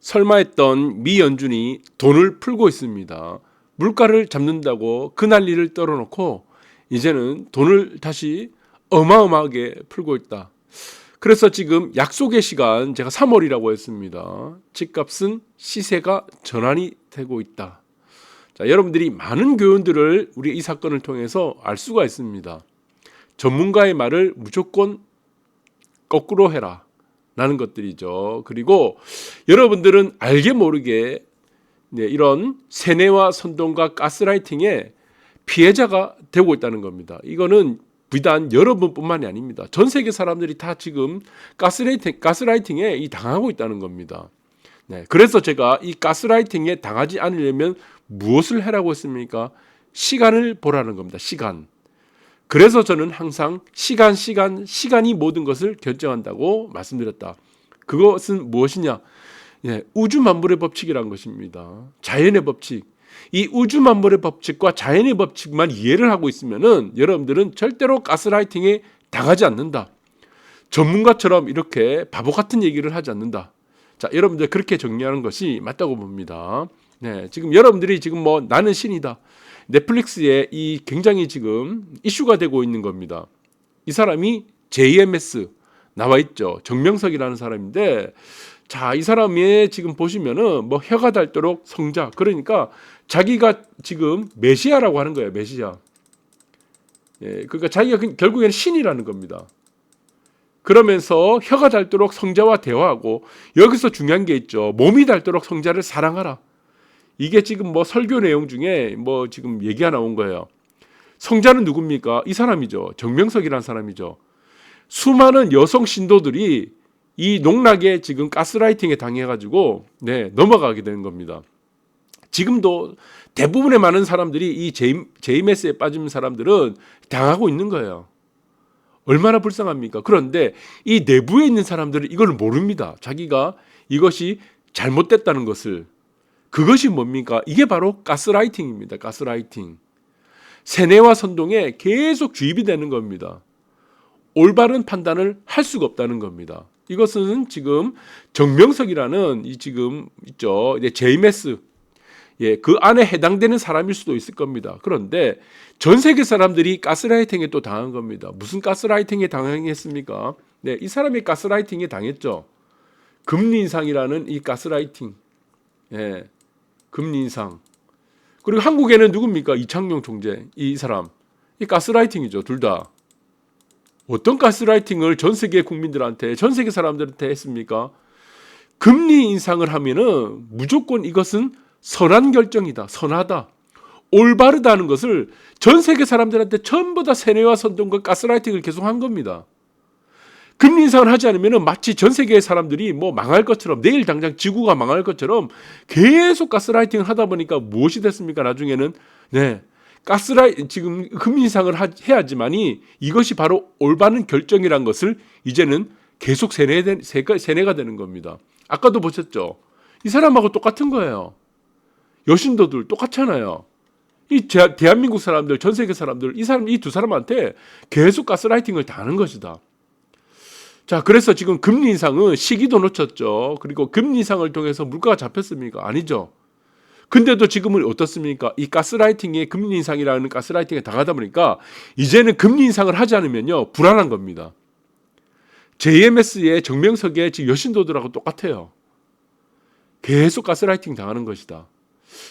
설마 했던 미 연준이 돈을 풀고 있습니다. 물가를 잡는다고 그 난리를 떨어놓고 이제는 돈을 다시 어마어마하게 풀고 있다. 그래서 지금 약속의 시간, 제가 3월이라고 했습니다. 집값은 시세가 전환이 되고 있다. 자, 여러분들이 많은 교훈들을 우리 이 사건을 통해서 알 수가 있습니다. 전문가의 말을 무조건 거꾸로 해라 라는 것들이죠. 그리고 여러분들은 알게 모르게 이런 세뇌와 선동과 가스라이팅의 피해자가 되고 있다는 겁니다. 이거는 비단 여러분뿐만이 아닙니다. 전 세계 사람들이 다 지금 가스라이팅에 당하고 있다는 겁니다. 그래서 제가 이 가스라이팅에 당하지 않으려면 무엇을 하라고 했습니까? 시간을 보라는 겁니다. 시간. 그래서 저는 항상 시간이 모든 것을 결정한다고 말씀드렸다. 그것은 무엇이냐? 우주 만물의 법칙이란 것입니다. 자연의 법칙. 이 우주 만물의 법칙과 자연의 법칙만 이해를 하고 있으면은 여러분들은 절대로 가스라이팅에 당하지 않는다. 전문가처럼 이렇게 바보 같은 얘기를 하지 않는다. 자, 여러분들 그렇게 정리하는 것이 맞다고 봅니다. 지금 여러분들이 지금 나는 신이다. 넷플릭스에 이 굉장히 지금 이슈가 되고 있는 겁니다. 이 사람이 JMS 나와 있죠. 정명석이라는 사람인데, 자, 이 사람이 지금 보시면은 혀가 닳도록 성자. 그러니까 자기가 지금 메시아라고 하는 거예요. 메시아. 그러니까 자기가 결국에는 신이라는 겁니다. 그러면서 혀가 닳도록 성자와 대화하고, 여기서 중요한 게 있죠. 몸이 닳도록 성자를 사랑하라. 이게 지금 설교 내용 중에 지금 얘기가 나온 거예요. 성자는 누굽니까? 이 사람이죠. 정명석이라는 사람이죠. 수많은 여성 신도들이 이 농락에 지금 가스라이팅에 당해가지고 넘어가게 되는 겁니다. 지금도 대부분의 많은 사람들이 이 JMS에 빠진 사람들은 당하고 있는 거예요. 얼마나 불쌍합니까? 그런데 이 내부에 있는 사람들은 이걸 모릅니다. 자기가 이것이 잘못됐다는 것을. 그것이 뭡니까? 이게 바로 가스라이팅입니다. 가스라이팅. 세뇌와 선동에 계속 주입이 되는 겁니다. 올바른 판단을 할 수가 없다는 겁니다. 이것은 지금 정명석이라는 이 지금 있죠. JMS. 그 안에 해당되는 사람일 수도 있을 겁니다. 그런데 전 세계 사람들이 가스라이팅에 또 당한 겁니다. 무슨 가스라이팅에 당했습니까? 이 사람이 가스라이팅에 당했죠. 금리 인상이라는 이 가스라이팅. 금리 인상. 그리고 한국에는 누굽니까? 이창용 총재. 이 사람. 이 가스라이팅이죠. 둘 다. 어떤 가스라이팅을 전 세계 국민들한테, 전 세계 사람들한테 했습니까? 금리 인상을 하면은 무조건 이것은 선한 결정이다. 선하다. 올바르다는 것을 전 세계 사람들한테 전부 다 세뇌와 선동과 가스라이팅을 계속한 겁니다. 금리 인상을 하지 않으면 마치 전 세계의 사람들이 망할 것처럼, 내일 당장 지구가 망할 것처럼 계속 가스라이팅을 하다 보니까 무엇이 됐습니까? 나중에는 지금 금리 인상을 해야지만이 이것이 바로 올바른 결정이란 것을 이제는 계속 세뇌가 되는 겁니다. 아까도 보셨죠? 이 사람하고 똑같은 거예요. 여신도들 똑같잖아요. 이 대한민국 사람들, 전 세계 사람들, 이 두 사람한테 계속 가스라이팅을 당하는 것이다. 자, 그래서 지금 금리 인상은 시기도 놓쳤죠. 그리고 금리 인상을 통해서 물가가 잡혔습니까? 아니죠. 근데도 지금은 어떻습니까? 이 가스라이팅에, 금리 인상이라는 가스라이팅에 당하다 보니까 이제는 금리 인상을 하지 않으면요 불안한 겁니다. JMS의 정명석의 지금 여신도들하고 똑같아요. 계속 가스라이팅 당하는 것이다.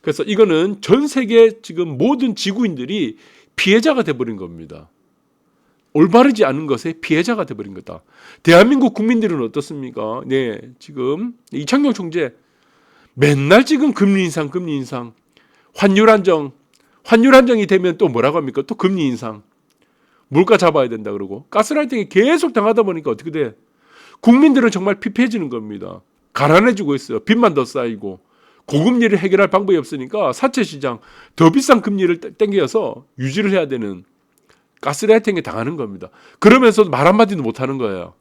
그래서 이거는 전 세계 지금 모든 지구인들이 피해자가 돼버린 겁니다. 올바르지 않은 것에 피해자가 돼버린 거다. 대한민국 국민들은 어떻습니까? 지금 이창용 총재 맨날 지금 금리 인상, 환율 안정이 되면 또 뭐라고 합니까? 또 금리 인상, 물가 잡아야 된다 그러고 가스라이팅이 계속 당하다 보니까 어떻게 돼? 국민들은 정말 피폐해지는 겁니다. 가난해지고 있어요. 빚만 더 쌓이고 고금리를 해결할 방법이 없으니까 사채 시장 더 비싼 금리를 땡겨서 유지를 해야 되는 가스라이팅에 당하는 겁니다. 그러면서 말 한마디도 못하는 거예요.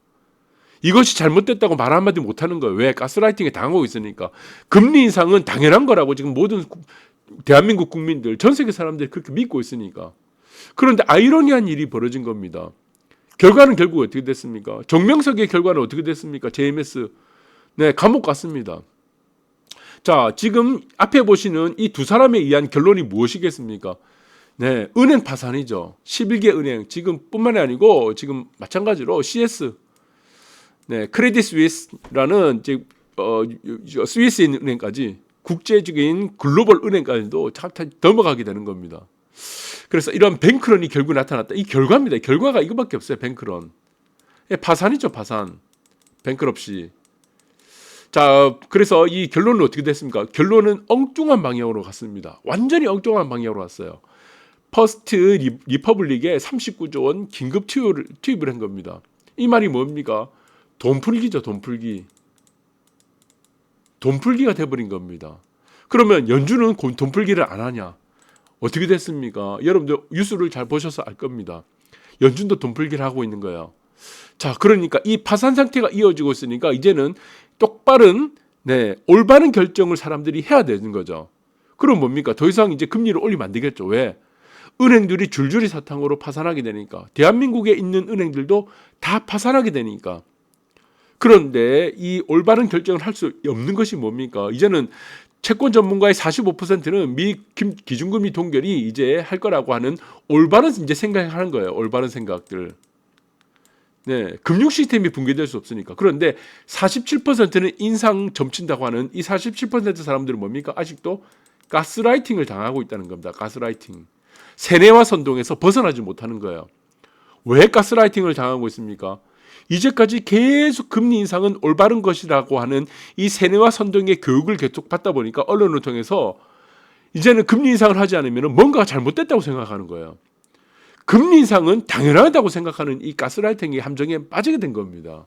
이것이 잘못됐다고 말 한마디 못하는 거예요. 왜? 가스라이팅에 당하고 있으니까. 금리 인상은 당연한 거라고 지금 모든 대한민국 국민들, 전 세계 사람들이 그렇게 믿고 있으니까. 그런데 아이러니한 일이 벌어진 겁니다. 결과는 결국 어떻게 됐습니까? 정명석의 결과는 어떻게 됐습니까? JMS. 감옥 갔습니다. 자, 지금 앞에 보시는 이 두 사람에 의한 결론이 무엇이겠습니까? 네, 은행 파산이죠. 11개 은행 지금 뿐만이 아니고 지금 마찬가지로 CS, 네, 크레딧 스위스라는 즉 스위스 있는 은행까지 국제적인 글로벌 은행까지도 넘어가게 되는 겁니다. 그래서 이런 뱅크런이 결국 나타났다. 이 결과입니다. 결과가 이거밖에 없어요. 뱅크런. 파산이죠, 파산. 뱅크럽시. 자, 그래서 이 결론은 어떻게 됐습니까? 결론은 엉뚱한 방향으로 갔습니다. 완전히 엉뚱한 방향으로 갔어요. 퍼스트 리퍼블릭에 39조 원 긴급 투입을 한 겁니다. 이 말이 뭡니까? 돈 풀기죠, 돈 풀기. 돈 풀기가 돼버린 겁니다. 그러면 연준은 돈 풀기를 안 하냐? 어떻게 됐습니까? 여러분들 뉴스를 잘 보셔서 알 겁니다. 연준도 돈 풀기를 하고 있는 거예요. 자, 그러니까 이 파산 상태가 이어지고 있으니까 이제는 똑바른, 네, 올바른 결정을 사람들이 해야 되는 거죠. 그럼 뭡니까? 더 이상 이제 금리를 올리면 안 되겠죠. 왜? 은행들이 줄줄이 사탕으로 파산하게 되니까. 대한민국에 있는 은행들도 다 파산하게 되니까. 그런데 이 올바른 결정을 할 수 없는 것이 뭡니까? 이제는 채권 전문가의 45%는 미 기준금리 동결이 이제 할 거라고 하는 올바른 이제 생각을 하는 거예요. 올바른 생각들. 네, 금융 시스템이 붕괴될 수 없으니까. 그런데 47%는 인상 점친다고 하는 이 47% 사람들은 뭡니까? 아직도 가스라이팅을 당하고 있다는 겁니다. 가스라이팅. 세뇌와 선동에서 벗어나지 못하는 거예요. 왜 가스라이팅을 당하고 있습니까? 이제까지 계속 금리 인상은 올바른 것이라고 하는 이 세뇌와 선동의 교육을 계속 받다 보니까 언론을 통해서 이제는 금리 인상을 하지 않으면 뭔가가 잘못됐다고 생각하는 거예요. 금리 인상은 당연하다고 생각하는 이 가스라이팅의 함정에 빠지게 된 겁니다.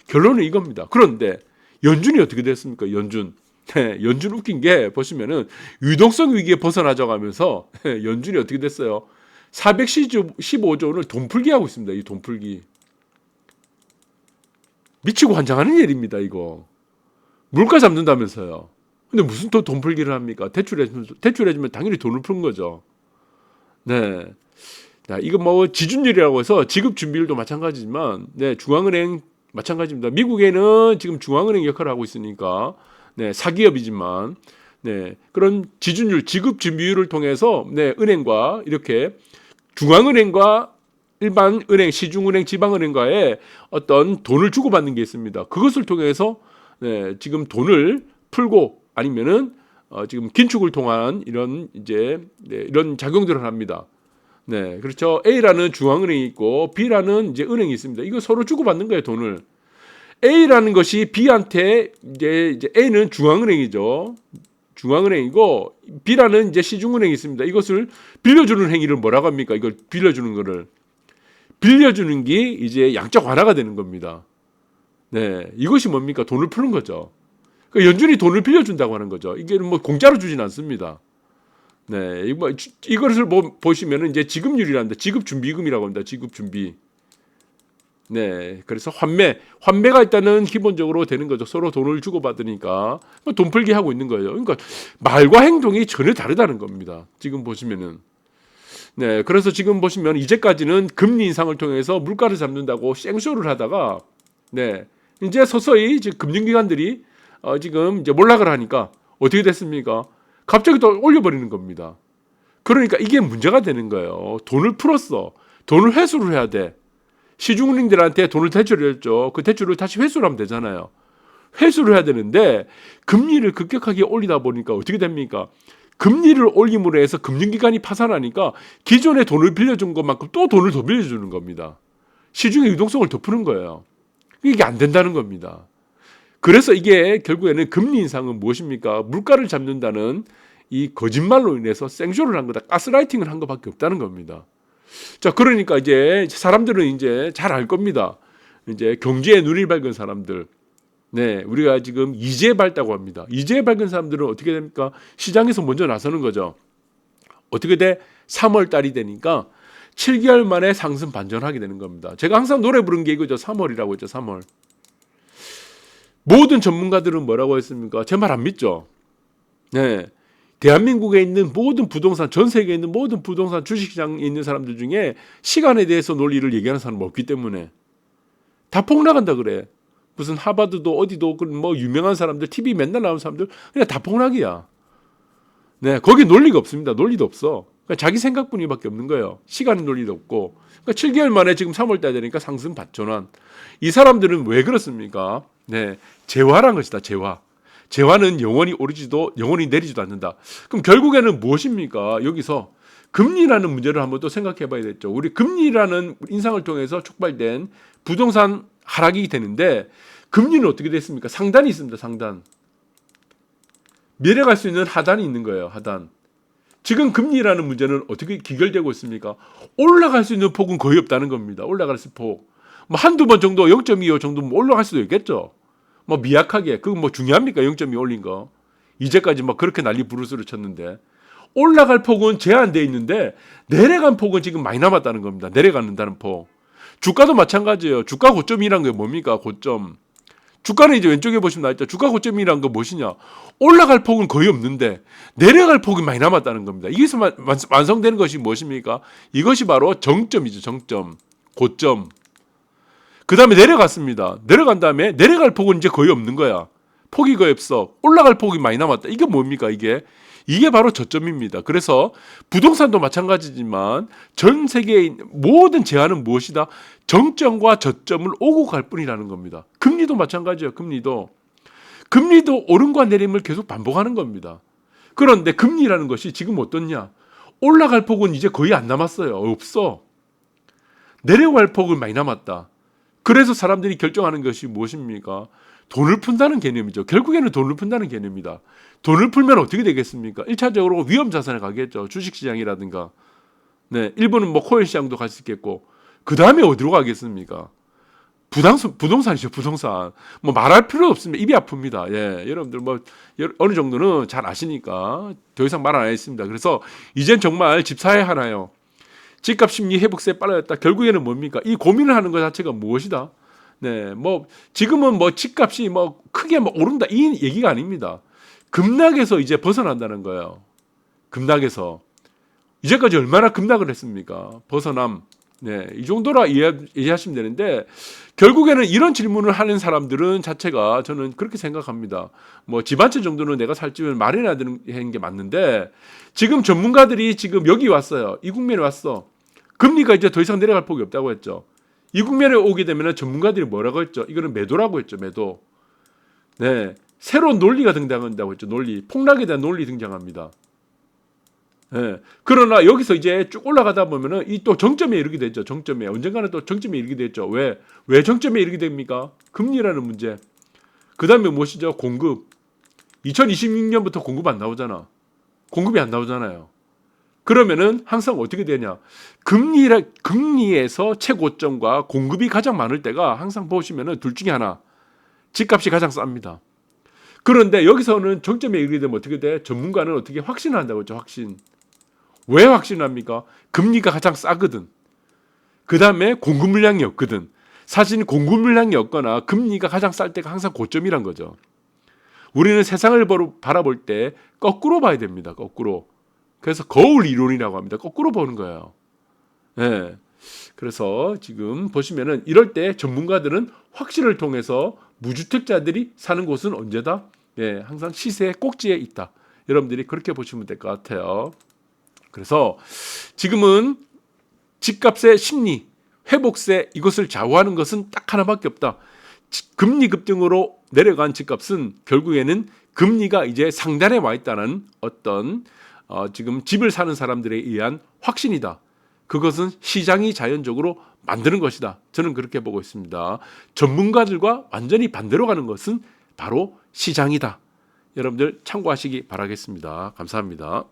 결론은 이겁니다. 그런데 연준이 어떻게 됐습니까? 연준. 네, 연준 웃긴 게 보시면은 유동성 위기에 벗어나자고 하면서 연준이 어떻게 됐어요? 415조 원을 돈풀기 하고 있습니다. 이 돈풀기. 미치고 환장하는 일입니다. 이거. 물가 잡는다면서요. 근데 무슨 또 돈풀기를 합니까? 대출해주면 당연히 돈을 푸는 거죠. 네. 자, 이거 뭐 지준율이라고 해서 지급 준비율도 마찬가지지만, 네, 중앙은행 마찬가지입니다. 미국에는 지금 중앙은행 역할을 하고 있으니까, 네, 사기업이지만, 네, 그런 지준율, 지급 준비율을 통해서, 네, 은행과 이렇게 중앙은행과 일반 은행, 시중은행, 지방은행과의 어떤 돈을 주고받는 게 있습니다. 그것을 통해서, 네, 지금 돈을 풀고 아니면은 지금 긴축을 통한 이런 이제 네, 이런 작용들을 합니다. 네, 그렇죠. A라는 중앙은행이 있고 B라는 이제 은행이 있습니다. 이거 서로 주고받는 거예요, 돈을. A라는 것이 B한테 이제 A는 중앙은행이죠. 중앙은행이고 B라는 이제 시중은행이 있습니다. 이것을 빌려주는 행위를 뭐라고 합니까? 이걸 빌려주는 거를 빌려주는 게 이제 양적 완화가 되는 겁니다. 네, 이것이 뭡니까? 돈을 푸는 거죠. 그러니까 연준이 돈을 빌려준다고 하는 거죠. 이게 뭐 공짜로 주진 않습니다. 네, 이것을 보시면은 이제 지급률이란다. 지급준비금이라고 합니다. 지급준비. 네, 그래서 환매가 일단은 기본적으로 되는 거죠. 서로 돈을 주고받으니까 돈 풀기 하고 있는 거예요. 그러니까 말과 행동이 전혀 다르다는 겁니다. 지금 보시면은. 네, 그래서 지금 보시면 이제까지는 금리 인상을 통해서 물가를 잡는다고 생쇼를 하다가, 네, 이제 서서히 이제 금융기관들이 지금 이제 몰락을 하니까 어떻게 됐습니까? 갑자기 또 올려버리는 겁니다. 그러니까 이게 문제가 되는 거예요. 돈을 풀었어. 돈을 회수를 해야 돼. 시중은행들한테 돈을 대출했죠. 그 대출을 다시 회수를 하면 되잖아요. 회수를 해야 되는데 금리를 급격하게 올리다 보니까 어떻게 됩니까? 금리를 올림으로 해서 금융기관이 파산하니까 기존에 돈을 빌려준 것만큼 또 돈을 더 빌려주는 겁니다. 시중의 유동성을 더 푸는 거예요. 이게 안 된다는 겁니다. 그래서 이게 결국에는 금리 인상은 무엇입니까? 물가를 잡는다는 이 거짓말로 인해서 생쇼를 한 거다. 가스라이팅을 한 것밖에 없다는 겁니다. 자, 그러니까 이제 사람들은 이제 잘 알 겁니다. 이제 경제에 눈이 밝은 사람들. 네, 우리가 지금 이제 밝다고 합니다. 이제 밝은 사람들은 어떻게 됩니까? 시장에서 먼저 나서는 거죠. 어떻게 돼? 3월 달이 되니까 7개월 만에 상승 반전하게 되는 겁니다. 제가 항상 노래 부른 게 이거죠. 3월이라고 했죠. 3월. 모든 전문가들은 뭐라고 했습니까? 제 말 안 믿죠? 네. 대한민국에 있는 모든 부동산, 전 세계에 있는 모든 부동산 주식시장에 있는 사람들 중에 시간에 대해서 논리를 얘기하는 사람은 없기 때문에 다 폭락한다 그래. 무슨 하버드도 어디도 뭐 유명한 사람들, TV 맨날 나오는 사람들 그냥 다 폭락이야. 네, 거기 논리가 없습니다. 논리도 없어. 그러니까 자기 생각뿐이밖에 없는 거예요. 시간 논리도 없고. 그러니까 7개월 만에 지금 3월 달 되니까 상승 반전환. 이 사람들은 왜 그렇습니까? 네, 재화란 것이다. 재화. 재화는 영원히 오르지도 영원히 내리지도 않는다. 그럼 결국에는 무엇입니까? 여기서 금리라는 문제를 한번 또 생각해 봐야 되겠죠. 우리 금리라는 인상을 통해서 촉발된 부동산 하락이 되는데 금리는 어떻게 됐습니까? 상단이 있습니다. 상단. 내려갈 수 있는 하단이 있는 거예요. 하단. 지금 금리라는 문제는 어떻게 기결되고 있습니까? 올라갈 수 있는 폭은 거의 없다는 겁니다. 올라갈 수 있는 폭. 뭐 한두 번 정도 0.25 정도 올라갈 수도 있겠죠. 뭐 미약하게. 그거 뭐 중요합니까? 0.2 올린 거. 이제까지 막 그렇게 난리 부르스를 쳤는데. 올라갈 폭은 제한되어 있는데 내려간 폭은 지금 많이 남았다는 겁니다. 내려가는다는 폭. 주가도 마찬가지예요. 주가 고점이란 게 뭡니까? 고점. 주가는 이제 왼쪽에 보시면 나있죠. 주가 고점이란 거 무엇이냐? 올라갈 폭은 거의 없는데 내려갈 폭이 많이 남았다는 겁니다. 이게서 완성되는 것이 무엇입니까? 이것이 바로 정점이죠. 정점. 고점. 그 다음에 내려갔습니다. 내려간 다음에 내려갈 폭은 이제 거의 없는 거야. 폭이 거의 없어. 올라갈 폭이 많이 남았다. 이게 뭡니까? 이게 바로 저점입니다. 그래서 부동산도 마찬가지지만 전 세계의 모든 제한은 무엇이다? 정점과 저점을 오고 갈 뿐이라는 겁니다. 금리도 마찬가지예요. 금리도 오름과 내림을 계속 반복하는 겁니다. 그런데 금리라는 것이 지금 어떻냐? 올라갈 폭은 이제 거의 안 남았어요. 없어. 내려갈 폭은 많이 남았다. 그래서 사람들이 결정하는 것이 무엇입니까? 돈을 푼다는 개념이죠. 결국에는 돈을 푼다는 개념이다. 돈을 풀면 어떻게 되겠습니까? 1차적으로 위험자산에 가겠죠. 주식시장이라든가. 네, 일본은 뭐 코인 시장도 갈 수 있겠고. 그 다음에 어디로 가겠습니까? 부동산이죠. 부동산. 뭐 말할 필요 없습니다. 입이 아픕니다. 예, 여러분들 뭐 어느 정도는 잘 아시니까 더 이상 말 안 하겠습니다. 그래서 이젠 정말 집 사야 하나요? 집값 심리 회복세 빨라졌다. 결국에는 뭡니까? 이 고민을 하는 것 자체가 무엇이다? 네, 뭐 지금은 뭐 집값이 뭐 크게 뭐 오른다 이 얘기가 아닙니다. 급락에서 이제 벗어난다는 거예요. 급락에서 이제까지 얼마나 급락을 했습니까? 벗어남. 네, 이 정도라 이해하시면 되는데 결국에는 이런 질문을 하는 사람들은 자체가 저는 그렇게 생각합니다. 뭐 집 한 채 정도는 내가 살 집을 마련해야 되는 게 맞는데 지금 전문가들이 지금 여기 왔어요. 이 국면에 왔어. 금리가 이제 더 이상 내려갈 폭이 없다고 했죠. 이 국면에 오게 되면 전문가들이 뭐라고 했죠? 이거는 매도라고 했죠. 매도. 네, 새로운 논리가 등장한다고 했죠. 논리. 폭락에 대한 논리 등장합니다. 네. 그러나 여기서 이제 쭉 올라가다 보면은 이 또 정점에 이르게 되죠. 정점에. 언젠가는 또 정점에 이르게 되죠. 왜 정점에 이르게 됩니까? 금리라는 문제. 그 다음에 무엇이죠? 공급. 2026년부터 공급 안 나오잖아. 공급이 안 나오잖아요. 그러면은 항상 어떻게 되냐? 금리에서 최고점과 공급이 가장 많을 때가 항상 보시면은 둘 중에 하나. 집값이 가장 쌉니다. 그런데 여기서는 정점에 이르게 되면 어떻게 돼? 전문가는 어떻게 확신을 한다고 했죠. 확신. 왜 확신합니까? 금리가 가장 싸거든. 그 다음에 공급 물량이 없거든. 사실 공급 물량이 없거나 금리가 가장 쌀 때가 항상 고점이란 거죠. 우리는 세상을 바라볼 때 거꾸로 봐야 됩니다. 거꾸로. 그래서 거울 이론이라고 합니다. 거꾸로 보는 거예요. 네. 그래서 지금 보시면은 이럴 때 전문가들은 확신을 통해서 무주택자들이 사는 곳은 언제다? 네, 항상 시세의 꼭지에 있다. 여러분들이 그렇게 보시면 될 것 같아요. 그래서 지금은 집값의 심리, 회복세 이것을 좌우하는 것은 딱 하나밖에 없다. 금리 급등으로 내려간 집값은 결국에는 금리가 이제 상단에 와 있다는 어떤 지금 집을 사는 사람들에 의한 확신이다. 그것은 시장이 자연적으로 만드는 것이다. 저는 그렇게 보고 있습니다. 전문가들과 완전히 반대로 가는 것은 바로 시장이다. 여러분들 참고하시기 바라겠습니다. 감사합니다.